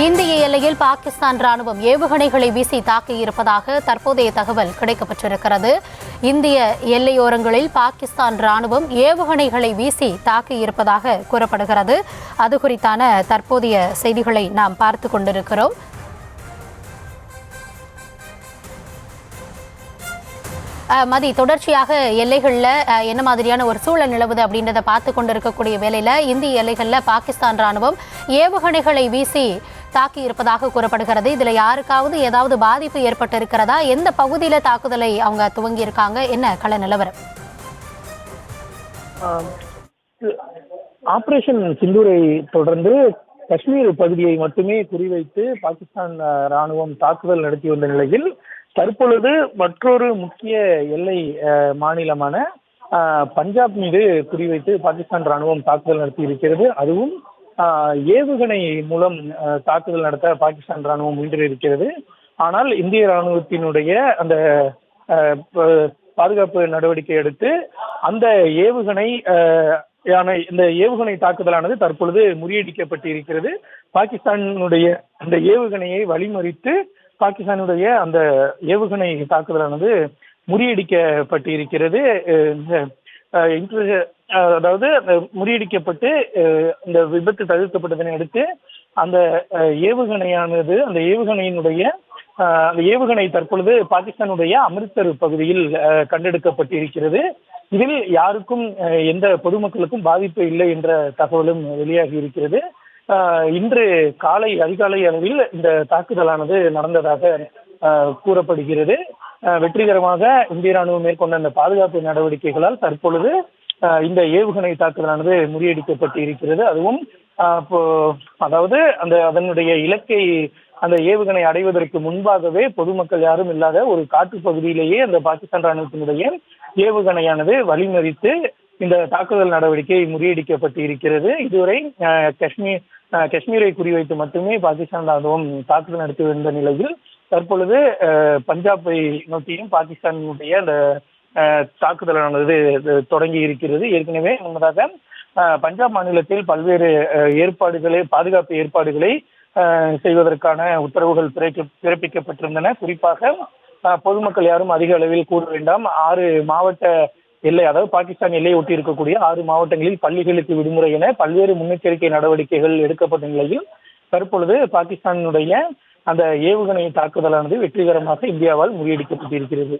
இந்திய எல்லையில் பாகிஸ்தான் ராணுவம் ஏவுகணைகளை வீசி தாக்கியிருப்பதாக தற்போதைய தகவல் கிடைக்கப்பட்டிருக்கிறது. இந்திய எல்லையோரங்களில் பாகிஸ்தான் ராணுவம் ஏவுகணைகளை வீசி தாக்கியிருப்பதாக கூறப்படுகிறது. அது குறித்தான தற்போதைய செய்திகளை நாம் பார்த்து கொண்டிருக்கிறோம். மதி, தொடர்ச்சியாக எல்லைகளில் என்ன மாதிரியான ஒரு சூழல் நிலவுது அப்படின்றத பார்த்து கொண்டிருக்கக்கூடிய வேளையில் இந்திய எல்லைகளில் பாகிஸ்தான் ராணுவம் ஏவுகணைகளை வீசி தாக்கி இருப்பதாக கூறப்படுகிறது. இதில் யாருக்காவது ஏதாவது பாதிப்பு ஏற்பட்டு இருக்கிறதா? எந்த பகுதியில் தாக்குதலை அவங்க துவங்கி இருக்காங்க? என்ன கள நிலவரம்? ஆபரேஷன் சிந்தூரை தொடர்ந்து காஷ்மீர் பகுதியை மட்டுமே குறிவைத்து பாகிஸ்தான் ராணுவம் தாக்குதல் நடத்தி வந்த நிலையில் தற்பொழுது மற்றொரு முக்கிய எல்லை மாநிலமான பஞ்சாப் மீது குறிவைத்து பாகிஸ்தான் ராணுவம் தாக்குதல் நடத்தி இருக்கிறது. அதுவும் ஏவுகணை மூலம் தாக்குதல் நடத்த பாகிஸ்தான் ராணுவம் முயன்றிருக்கிறது. ஆனால் இந்திய ராணுவத்தினுடைய அந்த பாதுகாப்பு நடவடிக்கை எடுத்து அந்த இந்த ஏவுகணை தாக்குதலானது தற்பொழுது முறியடிக்கப்பட்டிருக்கிறது. பாகிஸ்தானுடைய அந்த ஏவுகணையை வழிமறித்து பாகிஸ்தானுடைய அந்த ஏவுகணை தாக்குதலானது முறியடிக்கப்பட்டிருக்கிறது. அதாவது முறியடிக்கப்பட்டு இந்த விபத்து தவிர்க்கப்பட்டதனை அடுத்து அந்த ஏவுகணை தற்பொழுது பாகிஸ்தானுடைய அமிர்தசர் பகுதியில் கண்டெடுக்கப்பட்டிருக்கிறது. இதில் யாருக்கும் எந்த பொதுமக்களுக்கும் பாதிப்பு இல்லை என்ற தகவலும் வெளியாகி இருக்கிறது. இன்று அதிகாலை அளவில் இந்த தாக்குதலானது நடந்ததாக கூறப்படுகிறது. வெற்றிகரமாக இந்திய ராணுவம் மேற்கொண்ட அந்த பாதுகாப்பு நடவடிக்கைகளால் தற்பொழுது இந்த ஏவுகணை தாக்குதலானது முறியடிக்கப்பட்டு இருக்கிறது. அதுவும் அதாவது அதனுடைய இலக்கை அந்த ஏவுகணை அடைவதற்கு முன்பாகவே பொதுமக்கள் யாரும் இல்லாத ஒரு காட்டு பகுதியிலேயே அந்த பாகிஸ்தான் ராணுவத்தினுடைய ஏவுகணையானது வழிமறித்து இந்த தாக்குதல் நடவடிக்கை முறியடிக்கப்பட்டு இருக்கிறது. இதுவரை காஷ்மீரை குறிவைத்து மட்டுமே பாகிஸ்தான் ராணுவம் தாக்குதல் நடத்தி வந்த நிலையில் தற்பொழுது பஞ்சாபை நோக்கியும் பாகிஸ்தானுடைய அந்த தாக்குதலானது தொடங்கி இருக்கிறது. ஏற்கனவே முன்னதாக பஞ்சாப் மாநிலத்தில் பல்வேறு பாதுகாப்பு ஏற்பாடுகளை செய்வதற்கான உத்தரவுகள் பிறப்பிக்கப்பட்டிருந்தன. குறிப்பாக பொதுமக்கள் யாரும் அதிக அளவில் கூட வேண்டாம். 6 மாவட்ட எல்லை, அதாவது பாகிஸ்தான் எல்லையை ஒட்டி இருக்கக்கூடிய 6 மாவட்டங்களில் பள்ளிகளுக்கு விடுமுறை என பல்வேறு முன்னெச்சரிக்கை நடவடிக்கைகள் எடுக்கப்பட்ட நிலையில் தற்பொழுது பாகிஸ்தானுடைய அந்த ஏவுகணை தாக்குதலானது வெற்றிகரமாக இந்தியாவால் முறியடிக்கப்பட்டிருக்கிறது.